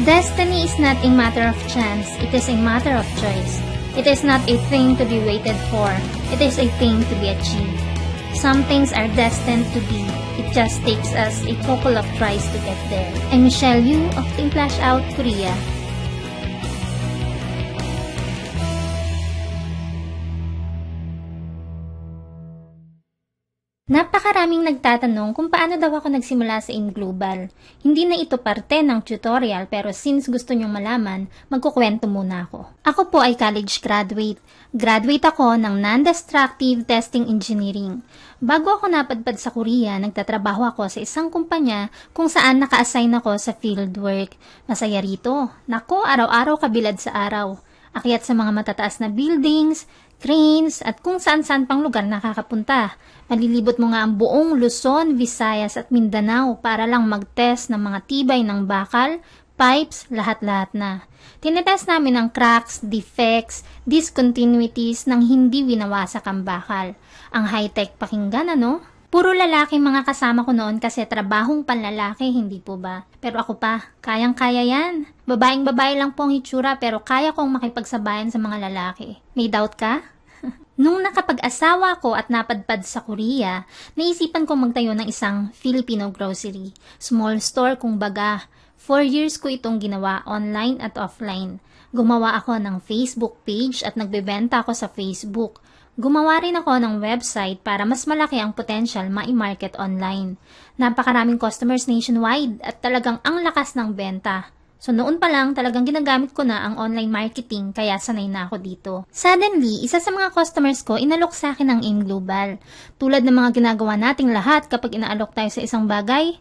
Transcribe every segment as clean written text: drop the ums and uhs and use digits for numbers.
Destiny is not a matter of chance, it is a matter of choice. It is not a thing to be waited for, it is a thing to be achieved. Some things are destined to be, it just takes us a couple of tries to get there. I'm Michelle Yu of Team Flash Out Korea. Napakaraming nagtatanong kung paano daw ako nagsimula sa AIM Global. Hindi na ito parte ng tutorial pero since gusto nyong malaman, magkukwento muna ako. Ako po ay college graduate. Graduate ako ng Non-Destructive Testing Engineering. Bago ako napadpad sa Korea, nagtatrabaho ako sa isang kumpanya kung saan naka-assign ako sa fieldwork. Masaya rito. Nako, araw-araw kabilad sa araw. Akyat sa mga matataas na buildings, cranes, at kung saan-saan pang lugar nakakapunta. Malilibot mo nga ang buong Luzon, Visayas at Mindanao para lang mag-test ng mga tibay ng bakal, pipes, lahat-lahat na. Tinetest namin ang cracks, defects, discontinuities nang hindi winawasak ang bakal. Ang high-tech pakinggan, ano? Puro lalaki mga kasama ko noon kasi trabahong panlalaki, hindi po ba? Pero ako pa, kayang-kaya yan. Babaeng-babae lang po ang hitsura pero kaya kong makipagsabayan sa mga lalaki. May doubt ka? Nung nakapag-asawa ko at napadpad sa Korea, naisipan kong magtayo ng isang Filipino grocery. Small store kung baga. 4 years ko itong ginawa online at offline. Gumawa ako ng Facebook page at nagbebenta ako sa Facebook. Gumawa rin ako ng website para mas malaki ang potential ma-market online. Napakaraming customers nationwide at talagang ang lakas ng benta. So noon pa lang talagang ginagamit ko na ang online marketing kaya sanay na ako dito. Suddenly, isa sa mga customers ko inalok sa akin ng AIM Global. Tulad ng mga ginagawa nating lahat kapag inaalok tayo sa isang bagay,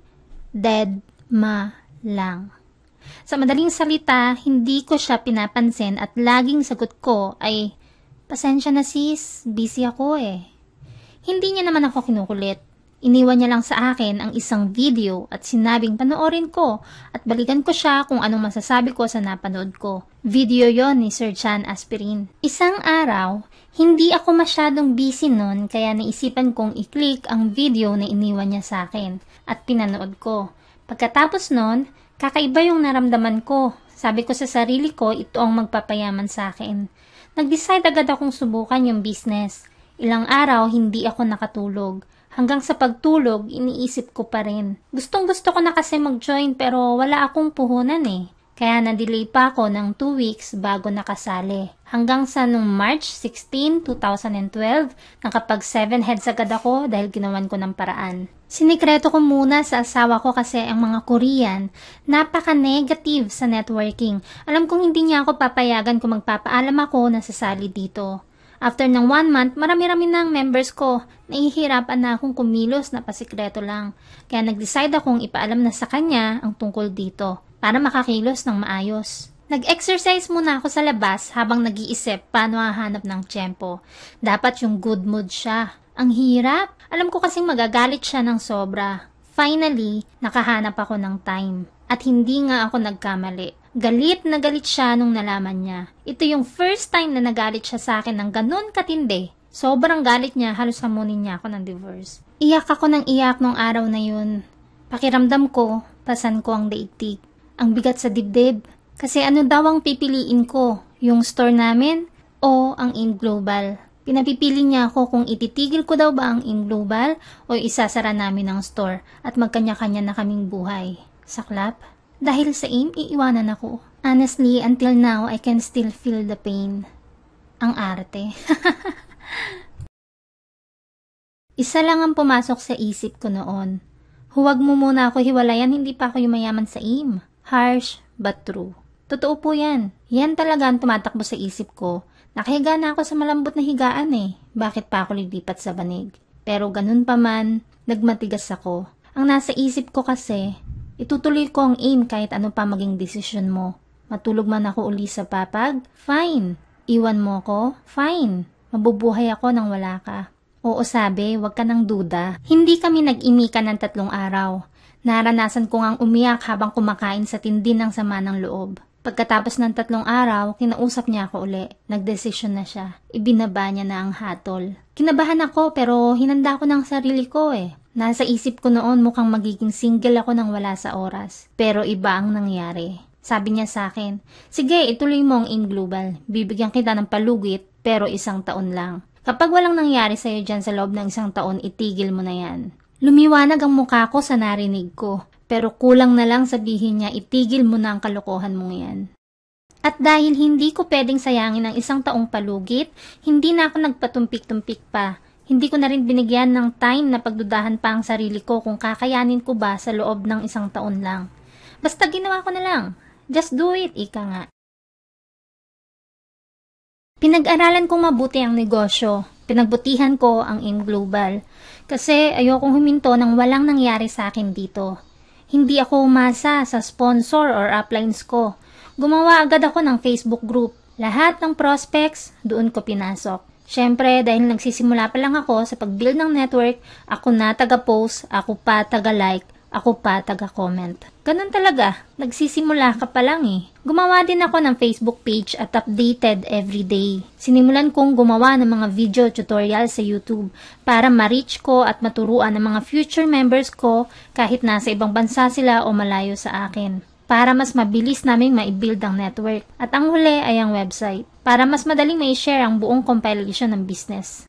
dead ma lang. Sa madaling salita, hindi ko siya pinapansin at laging sagot ko ay, pasensya na sis, busy ako eh. Hindi niya naman ako kinukulit. Iniwan niya lang sa akin ang isang video at sinabing panoorin ko at balikan ko siya kung anong masasabi ko sa napanood ko. Video yon ni Sir Chan Aspirin. Isang araw, hindi ako masyadong busy nun kaya naisipan kong i-click ang video na iniwan niya sa akin at pinanood ko. Pagkatapos nun, kakaiba yung naramdaman ko. Sabi ko sa sarili ko, ito ang magpapayaman sa akin. Nag-decide agad akong subukan yung business. Ilang araw, hindi ako nakatulog. Hanggang sa pagtulog, iniisip ko pa rin. Gustong-gusto ko na kasi mag-join pero wala akong puhunan eh. Kaya na-delay pa ako ng 2 weeks bago nakasali. Hanggang sa nung March 16, 2012, nakapag 7 heads agad ako dahil ginawan ko ng paraan. Sinikreto ko muna sa asawa ko kasi ang mga Korean, napaka-negative sa networking. Alam kong hindi niya ako papayagan kung magpapaalam ako na sasali dito. After ng 1 month, marami-rami na ang members ko. Nahihirapan na akong kumilos na pasikreto lang. Kaya nag-decide akong ipaalam na sa kanya ang tungkol dito para makakilos ng maayos. Nag-exercise muna ako sa labas habang nag-iisip paano hahanap ng tiyempo. Dapat yung good mood siya. Ang hirap. Alam ko kasing magagalit siya ng sobra. Finally, nakahanap ako ng time. At hindi nga ako nagkamali. Galit na galit siya nung nalaman niya. Ito yung first time na nagalit siya sa akin ng ganun katindi. Sobrang galit niya, halos hamunin niya ako ng divorce. Iyak ako ng iyak nung araw na yun. Pakiramdam ko, pasan ko ang daigdig. Ang bigat sa dibdib. Kasi ano daw ang pipiliin ko? Yung store namin o ang AIM Global? Pinapipili niya ako kung ititigil ko daw ba ang AIM Global o isasara namin ang store at magkanya-kanya na kaming buhay. Saklap? Dahil sa AIM, iiwanan ako. Honestly, until now, I can still feel the pain. Ang arte. Isa lang ang pumasok sa isip ko noon. Huwag mo muna ako hiwalayan, hindi pa ako yumayaman sa AIM. Harsh, but true. Totoo po yan. Yan talaga ang tumatakbo sa isip ko. Nakahiga na ako sa malambot na higaan eh. Bakit pa ako lilipat sa banig? Pero ganun pa man, nagmatigas ako. Ang nasa isip ko kasi, itutuloy ko ang AIM kahit ano pa maging desisyon mo. Matulog man ako uli sa papag? Fine. Iwan mo ko? Fine. Mabubuhay ako nang wala ka. Oo sabi, wag ka nang duda. Hindi kami nag-imikan ng 3 araw. Naranasan ko ngang umiyak habang kumakain sa tindi ng sama ng loob. Pagkatapos ng 3 araw, kinausap niya ako uli. Nagdesisyon na siya. Ibinaba niya na ang hatol. Kinabahan ako pero hinanda ko ng sarili ko eh. Nasa isip ko noon mukhang magiging single ako nang wala sa oras. Pero iba ang nangyari. Sabi niya sa akin, sige, ituloy mo ang AIM Global. Bibigyan kita ng palugit, pero 1 taon lang. Kapag walang nangyari sa'yo dyan sa loob ng 1 taon, itigil mo na yan. Lumiwanag ang mukha ko sa narinig ko, pero kulang na lang sabihin niya, itigil mo na ang kalokohan mong yan. At dahil hindi ko pwedeng sayangin ang 1 taong palugit, hindi na ako nagpatumpik-tumpik pa. Hindi ko na rin binigyan ng time na pagdudahan pa ang sarili ko kung kakayanin ko ba sa loob ng 1 taon lang. Basta ginawa ko na lang. Just do it, ika nga. Pinag-aralan kong mabuti ang negosyo. Pinagbutihan ko ang AIM Global. Kasi ayokong huminto nang walang nangyari sa akin dito. Hindi ako umasa sa sponsor or uplines ko. Gumawa agad ako ng Facebook group. Lahat ng prospects, doon ko pinasok. Siyempre, dahil nagsisimula pa lang ako sa pag-build ng network, ako na taga-post, ako pa taga-like, ako pa taga-comment. Ganun talaga, nagsisimula ka pa lang eh. Gumawa din ako ng Facebook page at updated every day. Sinimulan kong gumawa ng mga video tutorial sa YouTube para ma-reach ko at maturuan ng mga future members ko kahit nasa ibang bansa sila o malayo sa akin. Para mas mabilis naming ma-build ang network. At ang huli ay ang website. Para mas madaling ma-share ang buong compilation ng business.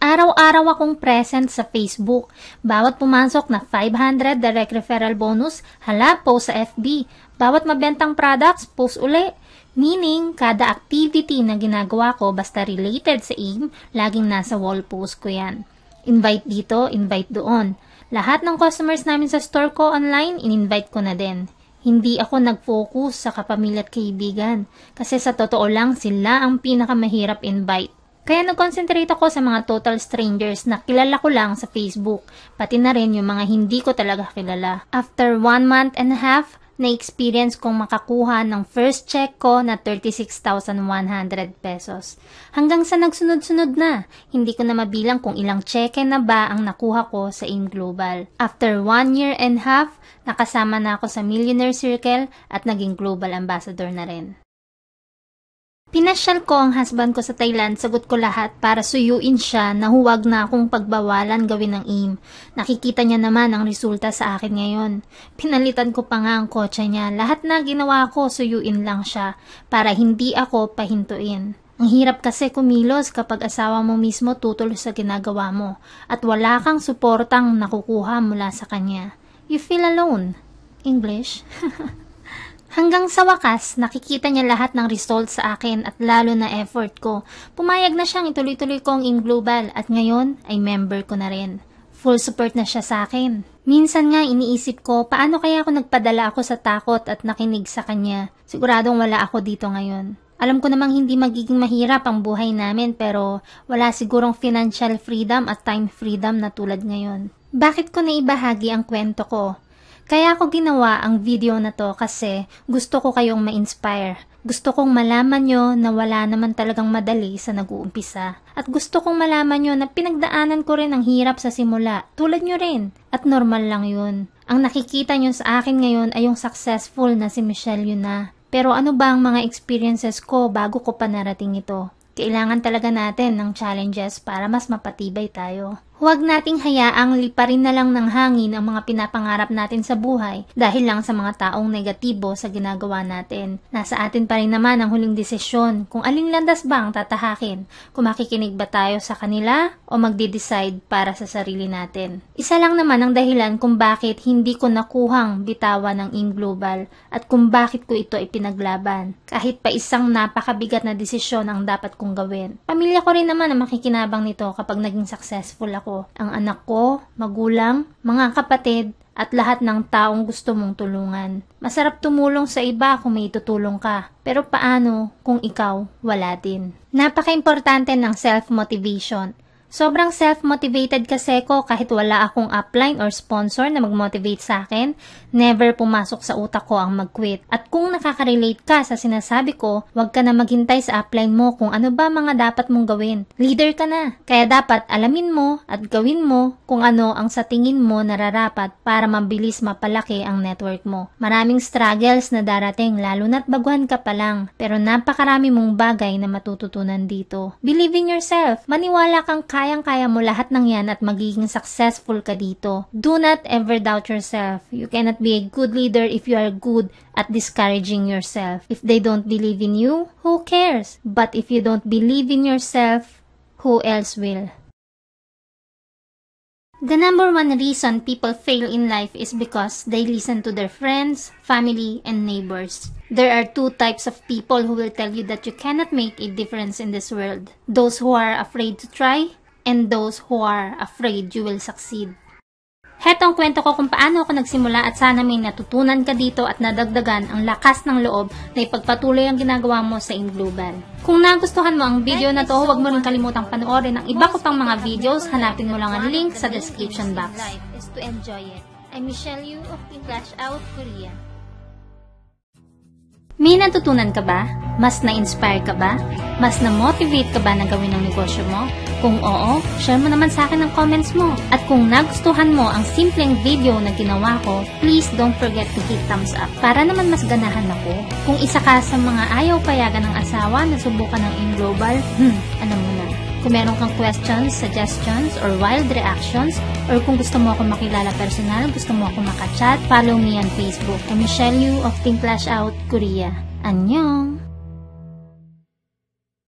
Araw-araw akong present sa Facebook. Bawat pumasok na 500 direct referral bonus, hala, post sa FB. Bawat mabentang products, post uli. Meaning, kada activity na ginagawa ko basta related sa AIM, laging nasa wall post ko yan. Invite dito, invite doon. Lahat ng customers namin sa store ko online, in-invite ko na din. Hindi ako nag-focus sa kapamilya at kaibigan kasi sa totoo lang sila ang pinakamahirap invite. Kaya nag-concentrate ako sa mga total strangers na kilala ko lang sa Facebook, pati na rin yung mga hindi ko talaga kilala. After 1 month and a half, na-experience kong makakuha ng first check ko na 36,100 pesos. Hanggang sa nagsunod-sunod na, hindi ko na mabilang kung ilang cheque na ba ang nakuha ko sa AIM Global. After 1 year and a half, nakasama na ako sa Millionaire Circle at naging Global Ambassador na rin. Pinasyal ko ang husband ko sa Thailand, sagot ko lahat para suyuin siya na huwag na akong pagbawalan gawin ng AIM. Nakikita niya naman ang resulta sa akin ngayon. Pinalitan ko pa nga ang kotse niya. Lahat na ginawa ko, suyuin lang siya para hindi ako pahintuin. Ang hirap kasi kumilos kapag asawa mo mismo tutol sa ginagawa mo at wala kang suportang nakukuha mula sa kanya. You feel alone. English? Hanggang sa wakas, nakikita niya lahat ng results sa akin at lalo na effort ko. Pumayag na siyang ituloy-tuloy ko ang AIM Global at ngayon ay member ko na rin. Full support na siya sa akin. Minsan nga iniisip ko, paano kaya ako nagpadala ako sa takot at nakinig sa kanya? Siguradong wala ako dito ngayon. Alam ko namang hindi magiging mahirap ang buhay namin pero wala sigurong financial freedom at time freedom na tulad ngayon. Bakit ko naibahagi ang kwento ko? Kaya ako ginawa ang video na to kasi gusto ko kayong ma-inspire. Gusto kong malaman nyo na wala naman talagang madali sa nag-uumpisa. At gusto kong malaman nyo na pinagdaanan ko rin ang hirap sa simula. Tulad nyo rin. At normal lang yun. Ang nakikita nyo sa akin ngayon ay yung successful na si Michelle yun na. Pero ano ba ang mga experiences ko bago ko pa narating ito? Kailangan talaga natin ng challenges para mas mapatibay tayo. Huwag nating hayaang liparin na lang ng hangin ang mga pinapangarap natin sa buhay dahil lang sa mga taong negatibo sa ginagawa natin. Nasa atin pa rin naman ang huling desisyon kung aling landas ba ang tatahakin, kung makikinig ba tayo sa kanila o magde-decide para sa sarili natin. Isa lang naman ang dahilan kung bakit hindi ko nakuhang bitawan ng AIM Global at kung bakit ko ito ipinaglaban. Kahit pa isang napakabigat na desisyon ang dapat kong gawin. Pamilya ko rin naman ang makikinabang nito kapag naging successful ako. Ang anak ko, magulang, mga kapatid, at lahat ng taong gusto mong tulungan. Masarap tumulong sa iba kung may tutulong ka. Pero paano kung ikaw wala din? Napaka-importante ng self-motivation. Sobrang self-motivated kasi ko kahit wala akong upline or sponsor na mag-motivate sa akin, never pumasok sa utak ko ang mag-quit. At kung nakaka-relate ka sa sinasabi ko, huwag ka na maghintay sa upline mo kung ano ba mga dapat mong gawin. Leader ka na, kaya dapat alamin mo at gawin mo kung ano ang sa tingin mo nararapat para mabilis mapalaki ang network mo. Maraming struggles na darating lalo na't baguhan ka pa lang, pero napakarami mong bagay na matututunan dito. Believe in yourself, maniwala kang kaya kayang-kaya mo lahat ng yan at magiging successful ka dito. Do not ever doubt yourself. You cannot be a good leader if you are good at discouraging yourself. If they don't believe in you, who cares? But if you don't believe in yourself, who else will? The number one reason people fail in life is because they listen to their friends, family, and neighbors. There are two types of people who will tell you that you cannot make a difference in this world. Those who are afraid to try, and those who are afraid you will succeed. Heto ang kwento ko kung paano ako nagsimula at sana may natutunan ka dito at nadagdagan ang lakas ng loob na ipagpatuloy ang ginagawa mo sa InGlobal. Kung nagustuhan mo ang video na to, huwag mo rin kalimutang panoorin ang iba ko pang mga videos. Hanapin mo lang ang link sa description box. Life is to enjoy it. I'm Michelle Yu of Team Flash Out Korea. May natutunan ka ba? Mas na-inspire ka ba? Mas na-motivate ka ba na gawin ang negosyo mo? Kung oo, share mo naman sa akin ang comments mo. At kung nagustuhan mo ang simpleng video na ginawa ko, please don't forget to hit thumbs up para naman mas ganahan ako. Kung isa ka sa mga ayaw payagan ng asawa na subukan ng InGlobal, alam mo na. Kung meron kang questions, suggestions, or wild reactions, or kung gusto mo ako makilala personal, gusto mo ako makachat, follow me on Facebook. I'm Michelle Yu of Team Flash Out Korea. Annyeong!